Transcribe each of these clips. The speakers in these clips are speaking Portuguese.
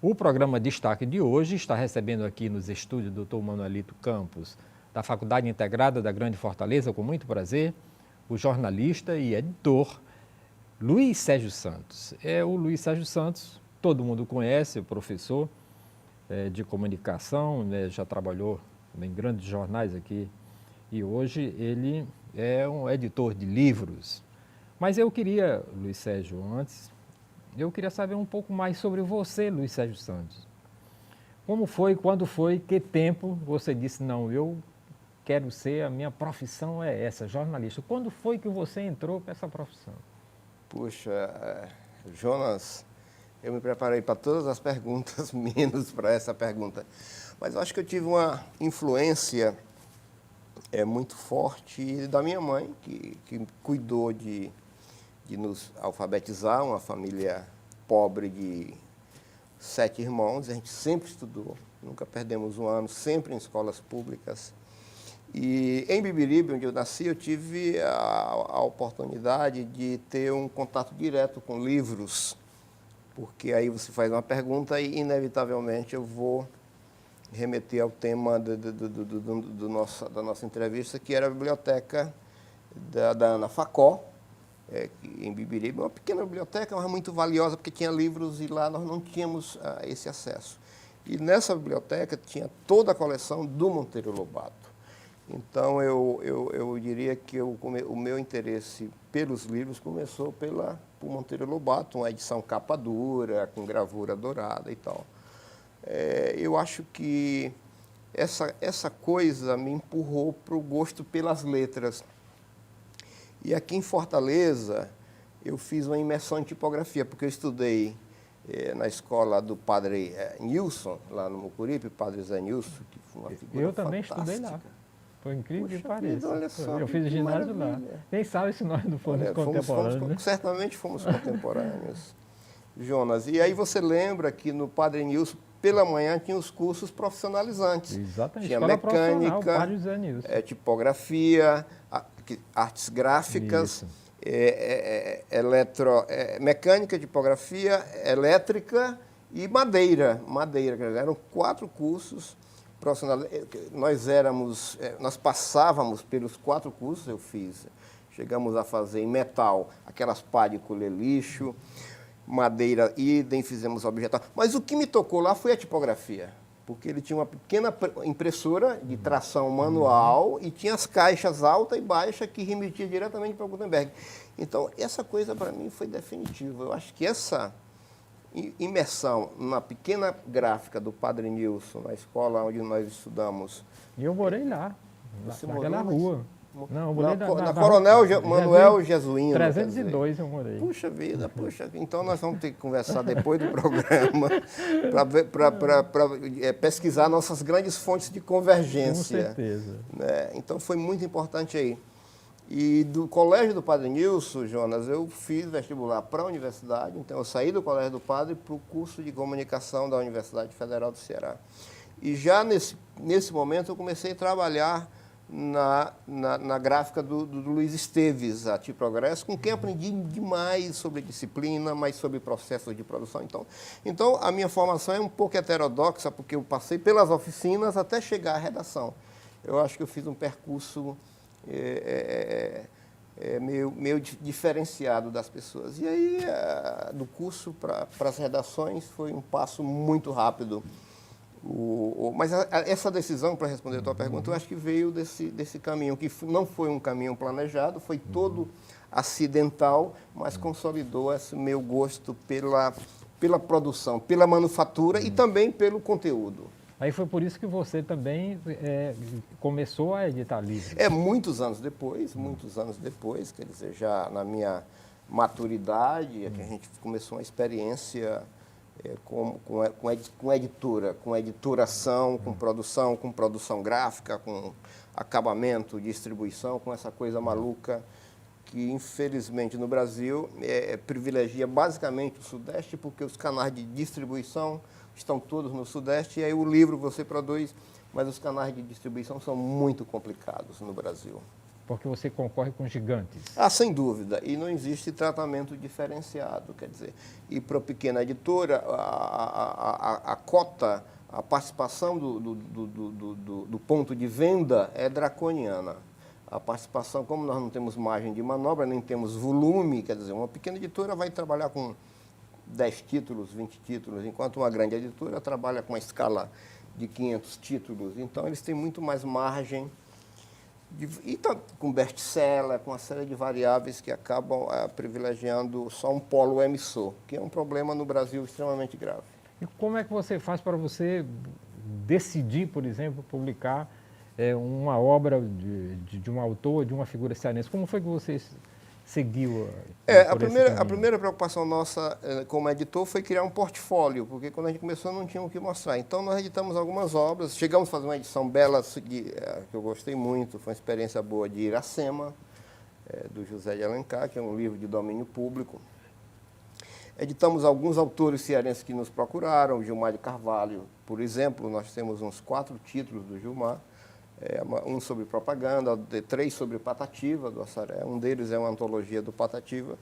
O programa Destaque de hoje está recebendo aqui nos estúdios do Dr. Manuelito Campos, da Faculdade Integrada da Grande Fortaleza, com muito prazer, o jornalista e editor Luiz Sérgio Santos. O Luiz Sérgio Santos, todo mundo conhece, o professor de comunicação, né, já trabalhou em grandes jornais aqui e hoje ele é um editor de livros. Mas eu queria, Luiz Sérgio, eu queria saber um pouco mais sobre você, Luiz Sérgio Santos. Como foi, quando foi, que tempo você disse, não, eu quero ser, a minha profissão é essa, jornalista. Quando foi que você entrou para essa profissão? Puxa, Jonas, eu me preparei para todas as perguntas, menos para essa pergunta. Mas eu acho que eu tive uma influência muito forte da minha mãe, que cuidou de nos alfabetizar, uma família pobre de 7 irmãos. A gente sempre estudou, nunca perdemos um ano, sempre em escolas públicas. E em Bibiribe, onde eu nasci, eu tive a oportunidade de ter um contato direto com livros, porque aí você faz uma pergunta e, inevitavelmente, eu vou remeter ao tema da nossa entrevista, que era a biblioteca da Ana Facó, em Bibiribe, uma pequena biblioteca, mas muito valiosa, porque tinha livros e lá nós não tínhamos esse acesso. E nessa biblioteca tinha toda a coleção do Monteiro Lobato. Então, eu diria que o meu interesse pelos livros começou por Monteiro Lobato, uma edição capa dura, com gravura dourada e tal. Eu acho que essa coisa me empurrou para o gosto pelas letras. E aqui em Fortaleza, eu fiz uma imersão em tipografia, porque eu estudei na escola do padre Nilson, lá no Mucuripe, o padre Zé Nilson, que foi uma figura Eu também fantástica. estudei lá. Foi incrível que Puxa pareça. vida, olha só, Eu fiz que ginásio lá. maravilha. Quem sabe se nós não fomos Olha, contemporâneos, né? certamente fomos contemporâneos, Jonas. E aí você lembra que no Padre Nilson, pela manhã, tinha os cursos profissionalizantes. Exatamente. Tinha Escola profissional, mecânica, Padre José Nilson. tipografia, artes gráficas, mecânica, tipografia, elétrica e madeira. Eram 4 cursos profissionais. Nós passávamos pelos 4 cursos, eu fiz. Chegamos a fazer em metal, aquelas pá de colher lixo, madeira, idem, fizemos objeto. Mas o que me tocou lá foi a tipografia, porque ele tinha uma pequena impressora de tração manual e tinha as caixas alta e baixa que remetia diretamente para o Gutenberg. Então, essa coisa para mim foi definitiva. Eu acho que essa imersão na pequena gráfica do Padre Nilson, na escola onde nós estudamos. E eu morei lá, naquela rua. Não, eu morei na Coronel Manuel Jesuíno. 302 eu morei. Puxa vida, então nós vamos ter que conversar depois do programa para pesquisar nossas grandes fontes de convergência. Com certeza. Né? Então foi muito importante aí. E do Colégio do Padre Nilson, Jonas, eu fiz vestibular para a universidade, então eu saí do Colégio do Padre para o curso de comunicação da Universidade Federal do Ceará. E já nesse momento eu comecei a trabalhar na gráfica do Luiz Esteves, a Tiprogresso, com quem aprendi demais sobre disciplina, mais sobre processos de produção. Então, a minha formação é um pouco heterodoxa, porque eu passei pelas oficinas até chegar à redação. Eu acho que eu fiz um percurso meio diferenciado das pessoas. E aí, do curso para as redações, foi um passo muito rápido. Mas essa decisão, para responder a tua pergunta, eu acho que veio desse caminho, que não foi um caminho planejado, foi todo acidental, mas consolidou esse meu gosto pela produção, pela manufatura e também pelo conteúdo. Aí foi por isso que você também começou a editar livros. Muitos anos depois, quer dizer, já na minha maturidade, é que a gente começou uma experiência com editora, com editoração, com produção gráfica, com acabamento, distribuição, com essa coisa maluca que, infelizmente, no Brasil privilegia basicamente o Sudeste, porque os canais de distribuição estão todos no Sudeste, e aí o livro você produz, mas os canais de distribuição são muito complicados no Brasil. porque você concorre com gigantes. Ah, sem dúvida. E não existe tratamento diferenciado, quer dizer. E para a pequena editora, a cota, a participação do ponto de venda é draconiana. A participação, como nós não temos margem de manobra, nem temos volume, quer dizer, uma pequena editora vai trabalhar com 10 títulos, 20 títulos, enquanto uma grande editora trabalha com uma escala de 500 títulos. Então, eles têm muito mais margem. E tá com best-seller, com uma série de variáveis que acabam privilegiando só um polo emissor, que é um problema no Brasil extremamente grave. E como é que você faz para você decidir, por exemplo, publicar uma obra de um autor, de uma figura cearense? Como foi que você seguiu a primeira preocupação nossa como editor foi criar um portfólio, porque quando a gente começou não tinha o que mostrar. Então nós editamos algumas obras, chegamos a fazer uma edição bela, que eu gostei muito, foi uma experiência boa, de Iracema, do José de Alencar, que é um livro de domínio público. Editamos alguns autores cearenses que nos procuraram, Gilmar de Carvalho, por exemplo, nós temos uns 4 títulos do Gilmar, um sobre propaganda, 3 sobre Patativa, do Assaré, um deles é uma antologia do Patativa,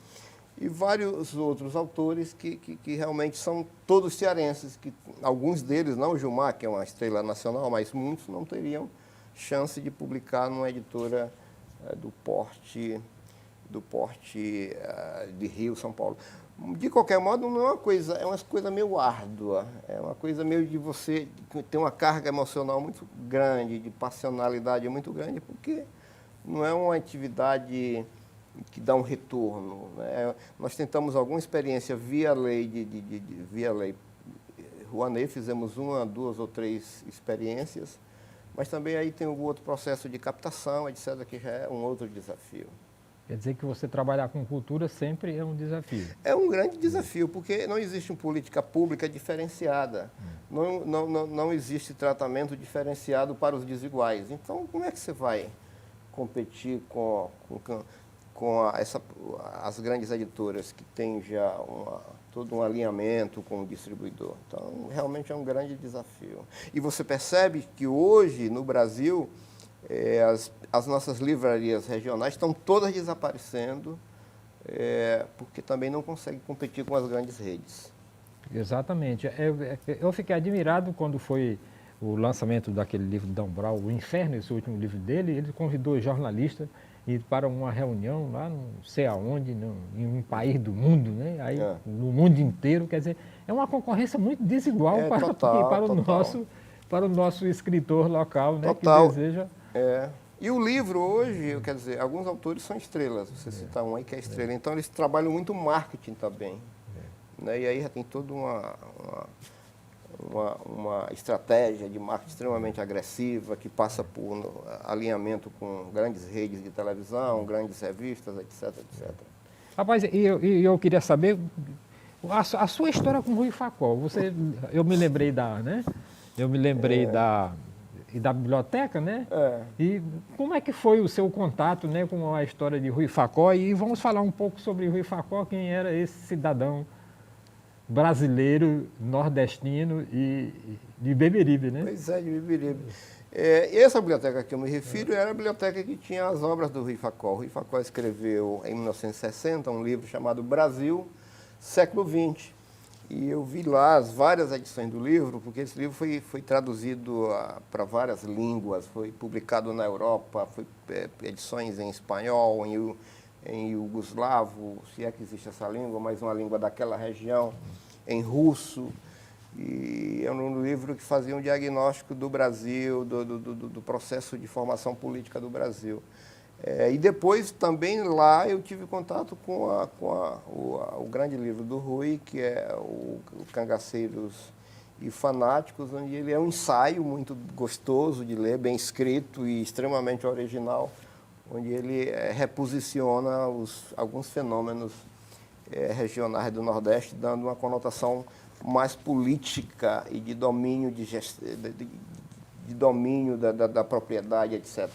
e vários outros autores que realmente são todos cearenses, que alguns deles, não o Gilmar, que é uma estrela nacional, mas muitos não teriam chance de publicar numa editora do porte de Rio, São Paulo. De qualquer modo, não é uma coisa meio árdua, é uma coisa meio de você ter uma carga emocional muito grande, de passionalidade muito grande, porque não é uma atividade que dá um retorno, né? Nós tentamos alguma experiência via lei Rouanet, fizemos 1, 2 ou 3 experiências, mas também aí tem o outro processo de captação, etc., que já é um outro desafio. Quer dizer que você trabalhar com cultura sempre é um desafio. É um grande desafio, porque não existe uma política pública diferenciada. Não existe tratamento diferenciado para os desiguais. Então, como é que você vai competir com as grandes editoras que têm já todo um alinhamento com o distribuidor? Então, realmente é um grande desafio. E você percebe que hoje, no Brasil, as nossas livrarias regionais estão todas desaparecendo, porque também não conseguem competir com as grandes redes. Exatamente. Eu fiquei admirado quando foi o lançamento daquele livro de Dan Brown, O Inferno, esse último livro dele. Ele convidou jornalistas para uma reunião lá, não sei aonde, em um país do mundo, né? Aí, no mundo inteiro. Quer dizer, é uma concorrência muito desigual para o nosso escritor local, né? Total. Que deseja... E o livro hoje, quer dizer, alguns autores são estrelas, você cita um aí que é estrela, então eles trabalham muito marketing também. Né? E aí já tem toda uma estratégia de marketing extremamente agressiva, que passa por alinhamento com grandes redes de televisão, grandes revistas, etc, etc. Rapaz, eu queria saber a sua história com o Rui Facó. Eu me lembrei da biblioteca, né? E como é que foi o seu contato, né, com a história de Rui Facó? E vamos falar um pouco sobre Rui Facó, quem era esse cidadão brasileiro, nordestino e de Beberibe, né? Pois é, de Beberibe. Essa biblioteca que eu me refiro era a biblioteca que tinha as obras do Rui Facó. O Rui Facó escreveu, em 1960, um livro chamado Brasil, século XX. E eu vi lá as várias edições do livro, porque esse livro foi traduzido para várias línguas, foi publicado na Europa, foi edições em espanhol, em iugoslavo, se é que existe essa língua, mas uma língua daquela região, em russo. E é um livro que fazia um diagnóstico do Brasil, do processo de formação política do Brasil. E depois, também lá, eu tive contato com o grande livro do Rui, que é o Cangaceiros e Fanáticos, onde ele é um ensaio muito gostoso de ler, bem escrito e extremamente original, onde ele reposiciona alguns fenômenos regionais do Nordeste, dando uma conotação mais política e de domínio, de domínio da propriedade, etc.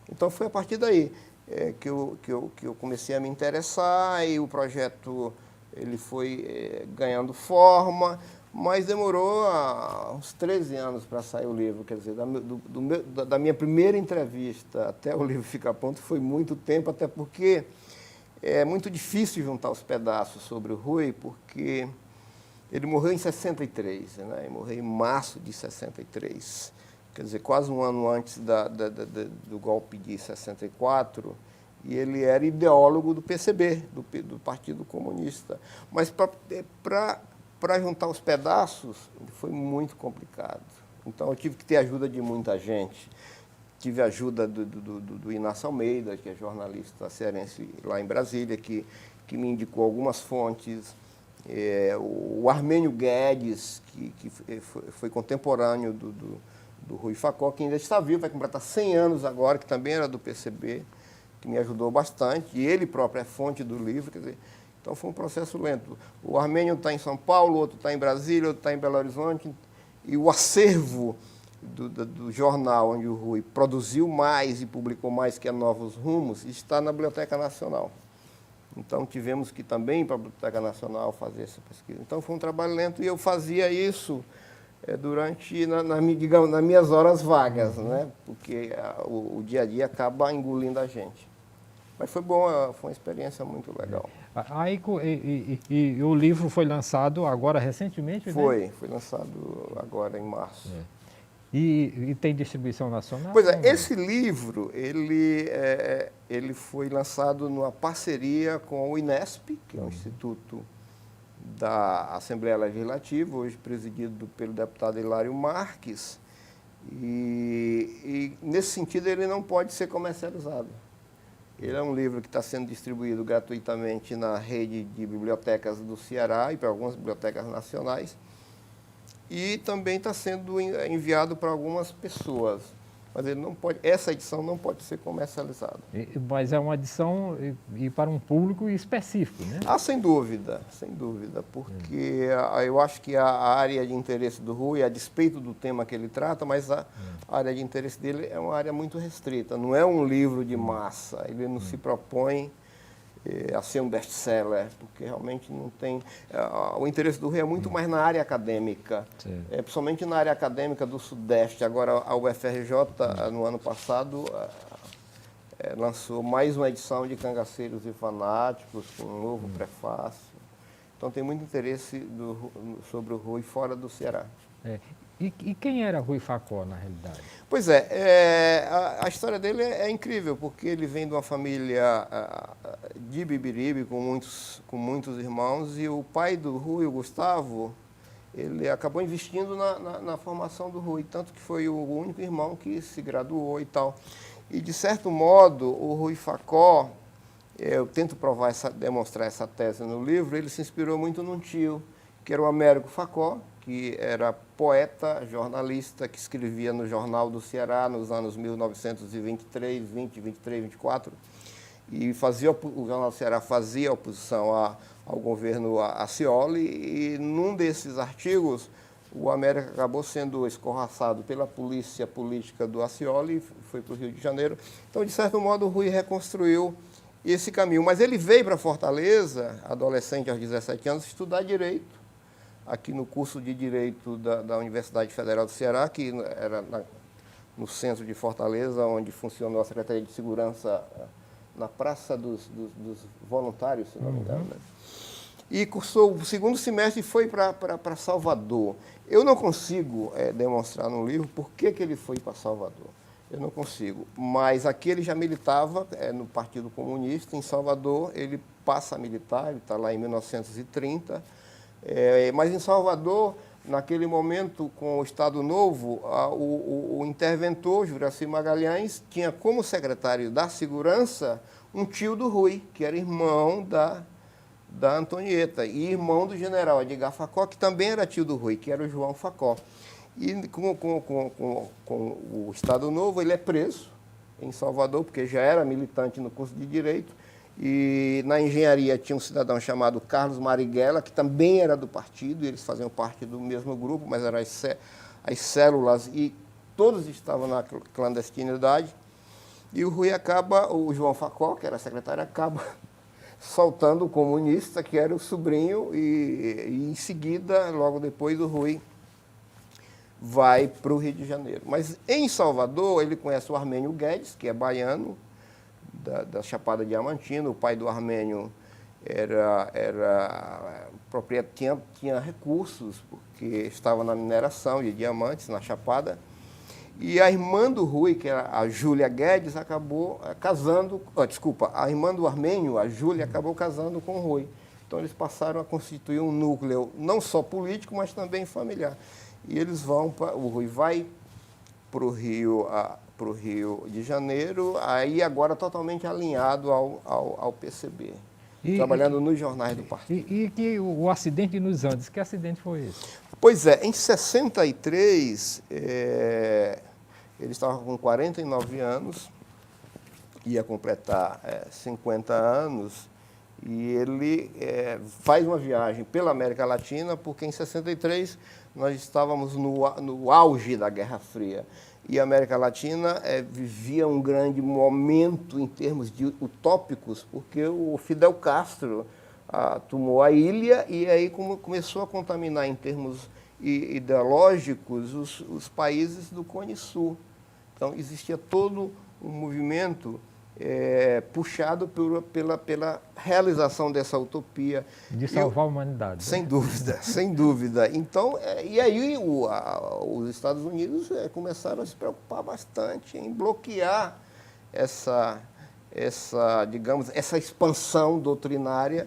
Então, foi a partir daí que eu comecei a me interessar, e o projeto ele foi ganhando forma, mas demorou uns 13 anos para sair o livro. Quer dizer, da minha primeira entrevista até o livro ficar pronto foi muito tempo, até porque é muito difícil juntar os pedaços sobre o Rui, porque ele morreu em 63, né? Ele morreu em março de 63, quer dizer, quase um ano antes do golpe de 64, e ele era ideólogo do PCB, do Partido Comunista. Mas para juntar os pedaços foi muito complicado. Então eu tive que ter ajuda de muita gente. Tive a ajuda do Inácio Almeida, que é jornalista cearense lá em Brasília, que me indicou algumas fontes. O Armênio Guedes, que foi contemporâneo do Rui Facó, que ainda está vivo, vai completar 100 anos agora, que também era do PCB, que me ajudou bastante, e ele próprio é fonte do livro, quer dizer, então foi um processo lento. O Armênio está em São Paulo, outro está em Brasília, outro está em Belo Horizonte, e o acervo do jornal onde o Rui produziu mais e publicou mais, que é Novos Rumos, está na Biblioteca Nacional. Então, tivemos que também ir para a Biblioteca Nacional fazer essa pesquisa. Então, foi um trabalho lento e eu fazia isso durante, digamos, nas minhas horas vagas, né? Porque o dia a dia acaba engolindo a gente. Mas foi bom, foi uma experiência muito legal. Aí, e o livro foi lançado agora recentemente, né? Foi lançado agora em março. E tem distribuição nacional? Pois é, esse livro, ele foi lançado numa parceria com o INESP, que é o Instituto da Assembleia Legislativa, hoje presidido pelo deputado Hilário Marques, e nesse sentido ele não pode ser comercializado. Ele é um livro que está sendo distribuído gratuitamente na rede de bibliotecas do Ceará e para algumas bibliotecas nacionais, e também está sendo enviado para algumas pessoas. Mas ele não pode, essa edição não pode ser comercializada. Mas é uma edição e para um público específico, né? Sem dúvida, porque eu acho que a área de interesse do Rui, a despeito do tema que ele trata, mas a área de interesse dele é uma área muito restrita, não é um livro de massa, ele não se propõe a ser um best-seller, porque realmente não tem... o interesse do Rui é muito mais na área acadêmica, principalmente na área acadêmica do Sudeste. Agora, a UFRJ, no ano passado, lançou mais uma edição de Cangaceiros e Fanáticos, com um novo prefácio. Então, tem muito interesse sobre o Rui fora do Ceará. E quem era Rui Facó, na realidade? Pois é, a história dele é incrível, porque ele vem de uma família de Bibiribe, com muitos irmãos, e o pai do Rui, o Gustavo, ele acabou investindo na formação do Rui, tanto que foi o único irmão que se graduou e tal. E, de certo modo, o Rui Facó, eu tento demonstrar essa tese no livro, ele se inspirou muito num tio, que era o Américo Facó, que era poeta, jornalista, que escrevia no Jornal do Ceará nos anos 1923, 24, e o Jornal do Ceará fazia oposição ao governo Accioli, e num desses artigos, o Américo acabou sendo escorraçado pela polícia política do Accioli, foi para o Rio de Janeiro. Então, de certo modo, o Rui reconstruiu esse caminho. Mas ele veio para Fortaleza, adolescente aos 17 anos, estudar Direito, aqui no curso de Direito da Universidade Federal do Ceará, que era no centro de Fortaleza, onde funcionou a Secretaria de Segurança na Praça dos Voluntários, se não me engano. Né? E cursou o segundo semestre e foi para Salvador. Eu não consigo demonstrar no livro por que ele foi para Salvador. Eu não consigo. Mas aqui ele já militava no Partido Comunista. Em Salvador, ele passa a militar, ele está lá em 1930. Mas em Salvador, naquele momento, com o Estado Novo, o interventor, Juraci Magalhães, tinha como secretário da Segurança um tio do Rui, que era irmão da Antonieta, e irmão do general Edgar Facó, que também era tio do Rui, que era o João Facó. E com o Estado Novo, ele é preso em Salvador, porque já era militante no curso de Direito. E na engenharia tinha um cidadão chamado Carlos Marighella, que também era do partido, e eles faziam parte do mesmo grupo, mas eram as células, e todos estavam na clandestinidade. E o Rui o João Facó, que era secretário, acaba soltando o comunista, que era o sobrinho, e em seguida, logo depois, o Rui vai para o Rio de Janeiro. Mas em Salvador, ele conhece o Armênio Guedes, que é baiano, da Chapada Diamantina. O pai do Armênio tinha recursos, porque estava na mineração de diamantes na Chapada. E a irmã do Rui, que era a Júlia Guedes, acabou casando... a irmã do Armênio, a Júlia, acabou casando com o Rui. Então, eles passaram a constituir um núcleo não só político, mas também familiar. E eles vão... O Rui vai para o Rio de Janeiro, aí agora totalmente alinhado ao PCB, trabalhando nos jornais do partido. E que o acidente nos Andes, que acidente foi esse? Pois é, em 63, ele estava com 49 anos, ia completar 50 anos, e ele faz uma viagem pela América Latina, porque em 63 nós estávamos no auge da Guerra Fria. E a América Latina vivia um grande momento em termos de utópicos, porque o Fidel Castro tomou a ilha e aí começou a contaminar em termos ideológicos os países do Cone Sul. Então, existia todo um movimento puxado pela realização dessa utopia. De salvar a humanidade. Sem dúvida, sem dúvida. Então, e aí os Estados Unidos começaram a se preocupar bastante em bloquear essa expansão doutrinária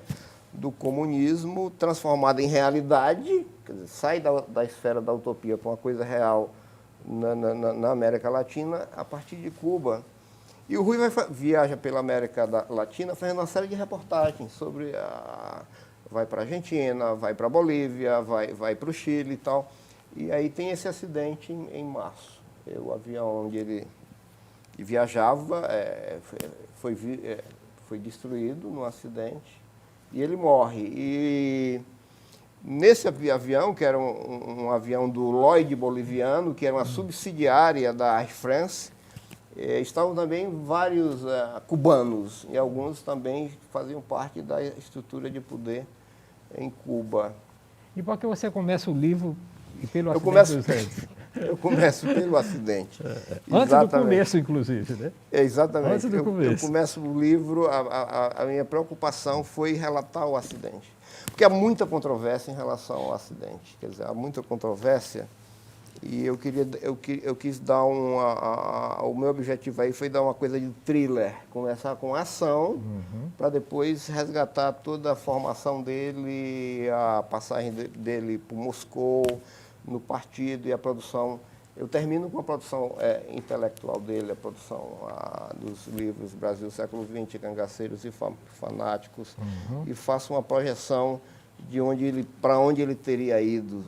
do comunismo transformada em realidade, quer dizer, sai da esfera da utopia para uma coisa real na América Latina a partir de Cuba. E o Rui viaja pela América Latina fazendo uma série de reportagens sobre vai para a Argentina, vai para a Bolívia, vai para o Chile e tal. E aí tem esse acidente em março. O avião onde ele viajava foi destruído num acidente e ele morre. E nesse avião, que era um avião do Lloyd boliviano, que era uma subsidiária da Air France, estavam também vários cubanos, e alguns também faziam parte da estrutura de poder em Cuba. E por que você começa o livro pelo acidente dos Andes? Eu começo pelo acidente. Antes do começo, inclusive, né? Exatamente. Antes do começo. Eu começo o livro, a minha preocupação foi relatar o acidente. Porque há muita controvérsia em relação ao acidente. Quer dizer, há muita controvérsia. E eu quis dar o meu objetivo aí foi dar uma coisa de thriller, começar com ação, para depois resgatar toda a formação dele, a passagem dele para Moscou, no partido e a produção. Eu termino com a produção intelectual dele, a produção dos livros Brasil Século XX, Cangaceiros e Fanáticos, e faço uma projeção de para onde ele teria ido.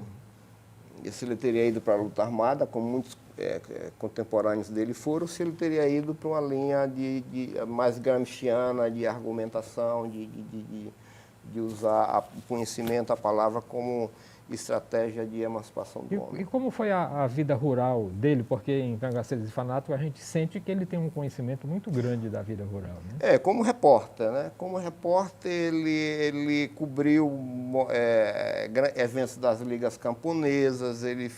Se ele teria ido para a luta armada, como muitos contemporâneos dele foram, se ele teria ido para uma linha mais gramsciana, de argumentação, de usar o conhecimento, a palavra, como estratégia de emancipação do homem. E como foi a vida rural dele? Porque em Cangaceiros e Fanáticos a gente sente que ele tem um conhecimento muito grande da vida rural, né? Como repórter, né? Como repórter, ele cobriu eventos das ligas camponesas, ele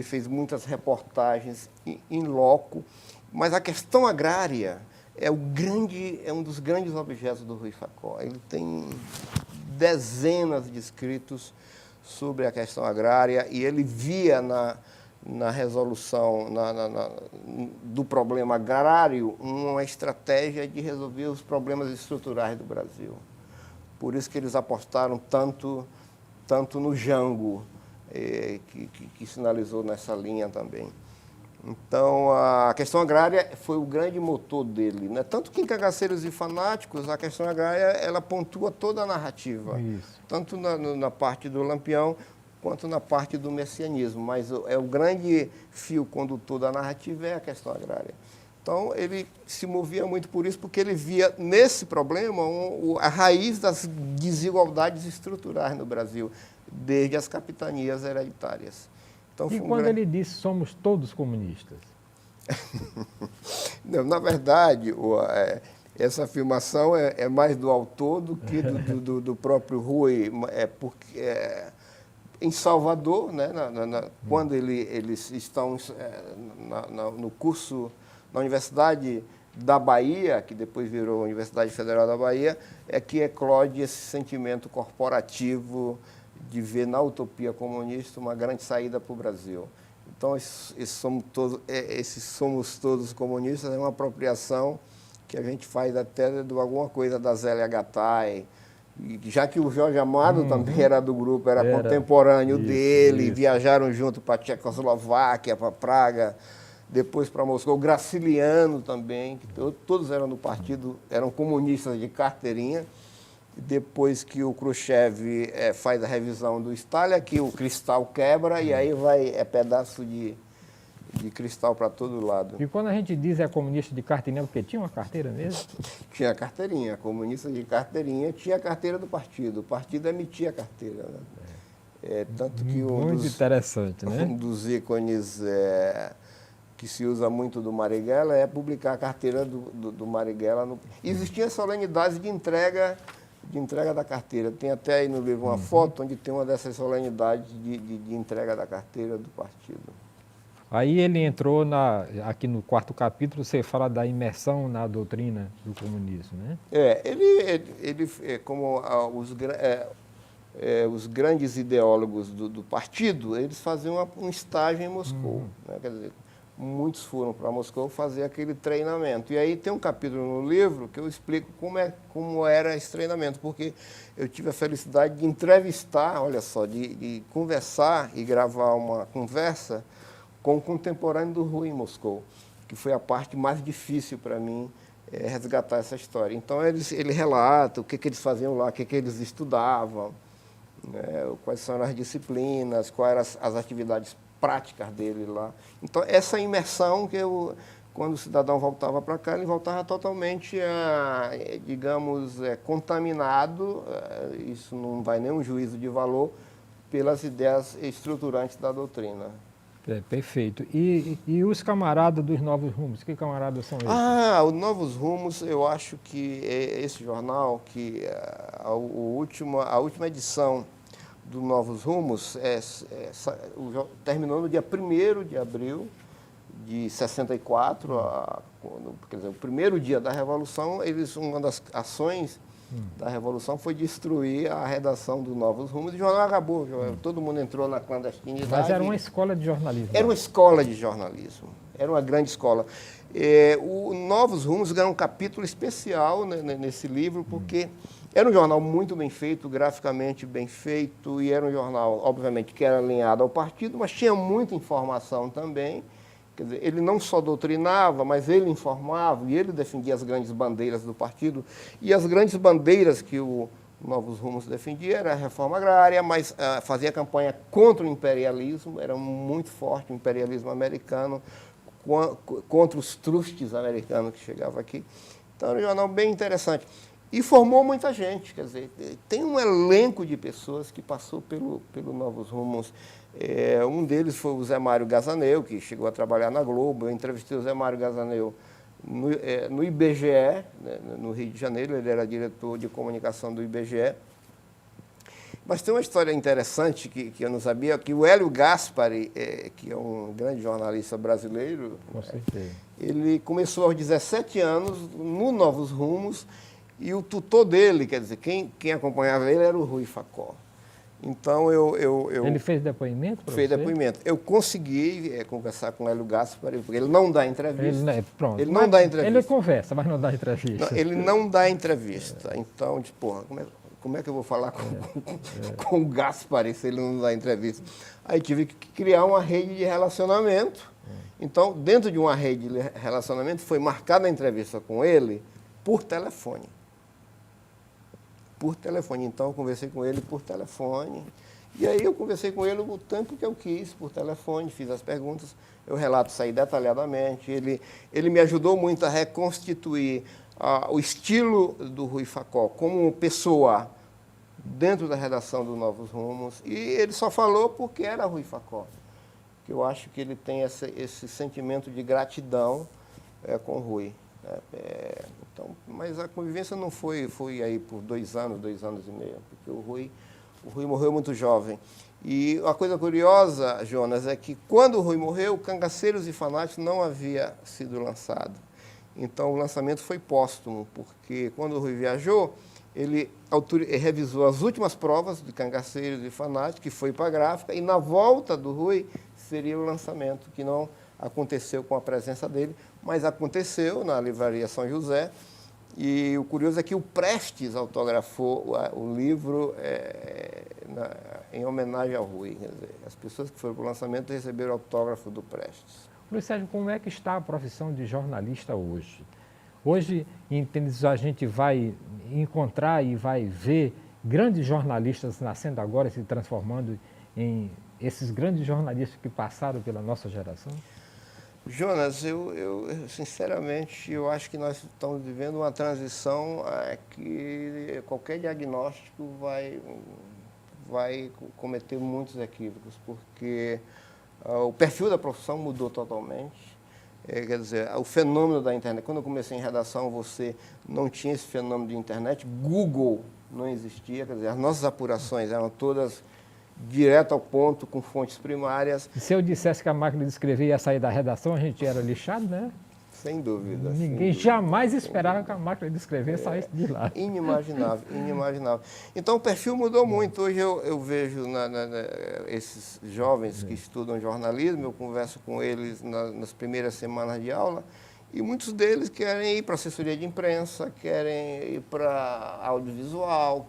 fez muitas reportagens in loco, mas a questão agrária é um dos grandes objetos do Rui Facó. Ele tem dezenas de escritos sobre a questão agrária e ele via na resolução do problema agrário uma estratégia de resolver os problemas estruturais do Brasil. Por isso que eles apostaram tanto no Jango, que sinalizou nessa linha também. Então, a questão agrária foi o grande motor dele, né? Tanto que em Cangaceiros e Fanáticos, a questão agrária ela pontua toda a narrativa, tanto na parte do Lampião quanto na parte do messianismo, mas o grande fio condutor da narrativa é a questão agrária. Então, ele se movia muito por isso, porque ele via nesse problema a raiz das desigualdades estruturais no Brasil, desde as capitanias hereditárias. Então, e quando ele disse somos todos comunistas? Não, na verdade, essa afirmação é mais do autor do que do próprio Rui. Em Salvador, né, quando eles estão no curso na Universidade da Bahia, que depois virou Universidade Federal da Bahia, é que eclode esse sentimento corporativo de ver na utopia comunista uma grande saída para o Brasil. Então, esses somos todos comunistas é uma apropriação que a gente faz até de alguma coisa da Zélia Gattai, já que o Jorge Amado também era do grupo, era contemporâneo dele, viajaram junto para a Tchecoslováquia, para Praga, depois para Moscou, o Graciliano também, que todos eram do partido, eram comunistas de carteirinha. Depois que o Khrushchev faz a revisão do Stalin, que o cristal quebra e aí pedaço de cristal para todo lado. E quando a gente diz comunista de carteirinha, porque tinha uma carteira mesmo? Tinha carteirinha, comunista de carteirinha, tinha a carteira do partido, o partido emitia a carteira. Né? Tanto que muito interessante, né? Um dos ícones que se usa muito do Marighella é publicar a carteira do Marighella. Existia solenidades de entrega da carteira. Tem até aí no livro uma foto onde tem uma dessas solenidades de entrega da carteira do partido. Aí ele entrou aqui no 4º capítulo, você fala da imersão na doutrina do comunismo, né? Ele como os grandes ideólogos do partido, eles faziam um estágio em Moscou. Né? Quer dizer, muitos foram para Moscou fazer aquele treinamento. E aí tem um capítulo no livro que eu explico como era esse treinamento, porque eu tive a felicidade de entrevistar, olha só, de conversar e gravar uma conversa com o contemporâneo do Rui em Moscou, que foi a parte mais difícil para mim resgatar essa história. Então ele relata o que eles faziam lá, o que eles estudavam, né, quais eram as disciplinas, quais eram as atividades práticas dele lá. Então, essa imersão quando o cidadão voltava para cá, ele voltava totalmente, digamos, contaminado, isso não vai nem um juízo de valor, pelas ideias estruturantes da doutrina. Perfeito. E os camaradas dos Novos Rumos, que camaradas são eles? Os Novos Rumos, eu acho que esse jornal, que a última edição do Novos Rumos terminou no dia 1º de abril de 64, quer dizer, o primeiro dia da Revolução, uma das ações da Revolução foi destruir a redação do Novos Rumos. O jornal acabou, todo mundo entrou na clandestinidade. Mas era uma escola de jornalismo. Era uma escola de jornalismo, era uma grande escola. O Novos Rumos ganhou um capítulo especial, né, nesse livro, porque era um jornal muito bem feito, graficamente bem feito, e era um jornal, obviamente, que era alinhado ao partido, mas tinha muita informação também. Quer dizer, ele não só doutrinava, mas ele informava e ele defendia as grandes bandeiras do partido. E as grandes bandeiras que o Novos Rumos defendia era a reforma agrária, mas fazia campanha contra o imperialismo, era muito forte o imperialismo americano, contra os trustes americanos que chegavam aqui. Então, era um jornal bem interessante. E formou muita gente, quer dizer, tem um elenco de pessoas que passou pelo Novos Rumos. Um deles foi o Zé Mário Gazaneu, que chegou a trabalhar na Globo. Eu entrevistei o Zé Mário Gazaneu no IBGE, né, no Rio de Janeiro. Ele era diretor de comunicação do IBGE. Mas tem uma história interessante que eu não sabia, que o Hélio Gaspari, que é um grande jornalista brasileiro, com certeza, ele começou aos 17 anos no Novos Rumos, e o tutor dele, quer dizer, quem acompanhava ele era o Rui Facó. Então, Ele fez depoimento para você? Fez depoimento. Eu consegui conversar com o Hélio Gaspari, porque ele não dá entrevista. Ele não dá entrevista. Ele conversa, mas não dá entrevista. Não, ele não dá entrevista. Então, porra, como é que eu vou falar com o Gaspari se ele não dá entrevista? Aí tive que criar uma rede de relacionamento. Então, dentro de uma rede de relacionamento, foi marcada a entrevista com ele por telefone. Então, eu conversei com ele por telefone. E aí eu conversei com ele o tempo que eu quis, por telefone, fiz as perguntas. Eu relato isso aí detalhadamente. Ele me ajudou muito a reconstituir o estilo do Rui Facó como pessoa dentro da redação do Novos Rumos. E ele só falou porque era Rui Facó. Que eu acho que ele tem esse sentimento de gratidão com o Rui. Então, mas a convivência não foi aí por 2 anos e meio, porque o Rui morreu muito jovem. E uma coisa curiosa, Jonas, é que quando o Rui morreu, Cangaceiros e Fanáticos não havia sido lançado. Então o lançamento foi póstumo, porque quando o Rui viajou, ele revisou as últimas provas de Cangaceiros e Fanáticos, que foi para a gráfica, e na volta do Rui seria o lançamento, que não aconteceu com a presença dele, mas aconteceu na Livraria São José. E o curioso é que o Prestes autografou o livro em homenagem ao Rui. Quer dizer, as pessoas que foram para o lançamento receberam o autógrafo do Prestes. Luiz Sérgio, como é que está a profissão de jornalista hoje? Hoje, a gente vai encontrar e vai ver grandes jornalistas nascendo agora, se transformando em esses grandes jornalistas que passaram pela nossa geração? Jonas, eu sinceramente, eu acho que nós estamos vivendo uma transição que qualquer diagnóstico vai cometer muitos equívocos, porque o perfil da profissão mudou totalmente. Quer dizer, o fenômeno da internet, quando eu comecei em redação, você não tinha esse fenômeno de internet, Google não existia, quer dizer, as nossas apurações eram todas direto ao ponto, com fontes primárias. E se eu dissesse que a máquina de escrever ia sair da redação, a gente era lixado, né? Sem dúvida. Ninguém jamais esperava que a máquina de escrever saísse de lá. Inimaginável, inimaginável. Então o perfil mudou muito. Hoje eu vejo esses jovens que estudam jornalismo, eu converso com eles nas primeiras semanas de aula, e muitos deles querem ir para assessoria de imprensa, querem ir para audiovisual,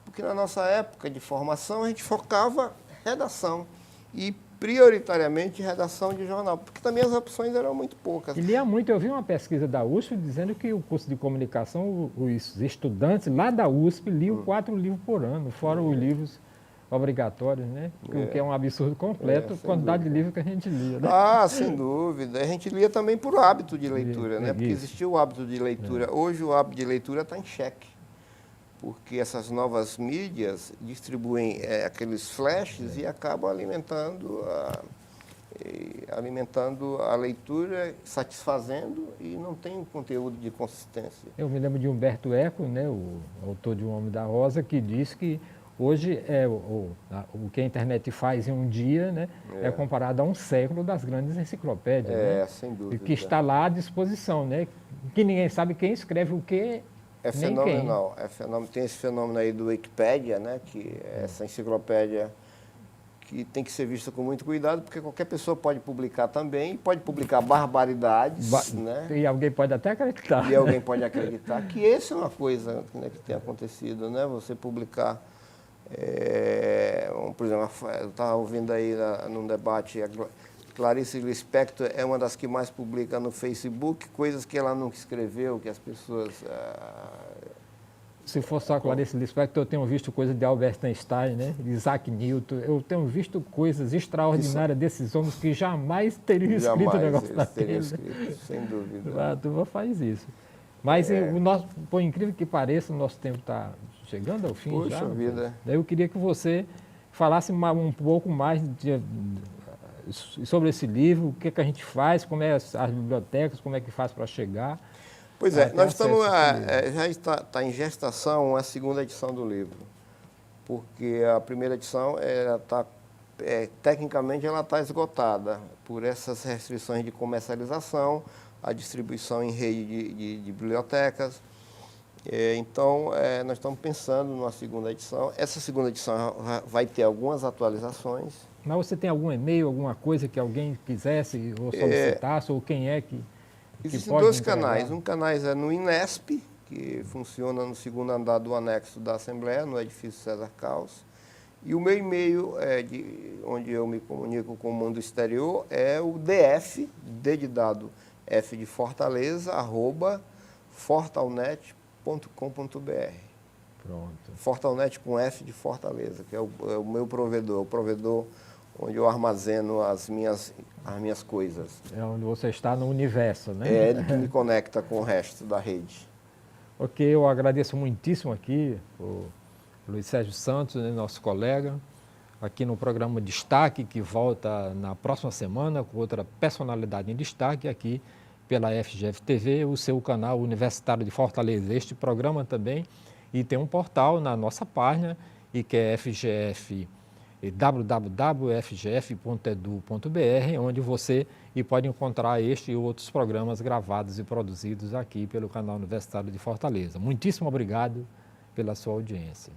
porque na nossa época de formação a gente focava redação e prioritariamente redação de jornal, porque também as opções eram muito poucas. E lia muito, eu vi uma pesquisa da USP dizendo que o curso de comunicação, os estudantes lá da USP liam 4 livros por ano, fora os livros obrigatórios, né? O que é um absurdo completo, a quantidade de livros que a gente lia. Né? Ah, sem dúvida. A gente lia também por hábito de leitura, né? Porque existia o hábito de leitura. Hoje o hábito de leitura está em xeque, porque essas novas mídias distribuem aqueles flashes e acabam alimentando a leitura, satisfazendo, e não tem um conteúdo de consistência. Eu me lembro de Humberto Eco, né, o autor de O Homem da Rosa, que diz que hoje o que a internet faz em um dia, né, é comparado a um século das grandes enciclopédias. Né? Sem dúvida. E que está lá à disposição, né? Que ninguém sabe quem escreve o quê. É fenomenal, tem esse fenômeno aí do Wikipédia, né, que é essa enciclopédia que tem que ser vista com muito cuidado, porque qualquer pessoa pode publicar também, pode publicar barbaridades, né? E alguém pode até acreditar. E alguém pode acreditar que essa é uma coisa, né, que tem acontecido, né? Você publicar, por exemplo, eu estava ouvindo aí num debate, Clarice Lispector é uma das que mais publica no Facebook, coisas que ela nunca escreveu, que as pessoas... Se for só a Clarice Lispector, eu tenho visto coisas de Albert Einstein, né? De Isaac Newton, eu tenho visto coisas extraordinárias desses homens que jamais teriam escrito o negócio daquele. Sem dúvida. A turma faz isso. Mas, por incrível que pareça, o nosso tempo está chegando ao fim. Poxa vida. Daí eu queria que você falasse um pouco mais sobre esse livro, o que a gente faz, como é as bibliotecas, como é que faz para chegar. Pois nós estamos, já está em gestação a segunda edição do livro, porque a primeira edição, tecnicamente, ela está esgotada por essas restrições de comercialização, a distribuição em rede de bibliotecas. Então, nós estamos pensando numa segunda edição. Essa segunda edição vai ter algumas atualizações. Mas você tem algum e-mail, alguma coisa que alguém quisesse ou solicitasse, ou quem é que existem 2 canais. Um canal é no Inesp, que funciona no 2º andar do anexo da Assembleia, no edifício César Caos. E o meu e-mail, onde eu me comunico com o mundo exterior, é o DF, D de dado, F de Fortaleza, @fortalnet.com.br. Pronto. Fortalnet com F de Fortaleza, que é o meu provedor, o provedor onde eu armazeno as minhas coisas. É onde você está no universo, né? É ele que me conecta com o resto da rede. Ok, eu agradeço muitíssimo aqui o Luiz Sérgio Santos, né, nosso colega, aqui no programa Destaque, que volta na próxima semana com outra personalidade em destaque, aqui pela FGF TV, o seu canal Universitário de Fortaleza. Este programa também, e tem um portal na nossa página, e que é www.fgf.edu.br, onde você pode encontrar este e outros programas gravados e produzidos aqui pelo canal Universitário de Fortaleza. Muitíssimo obrigado pela sua audiência.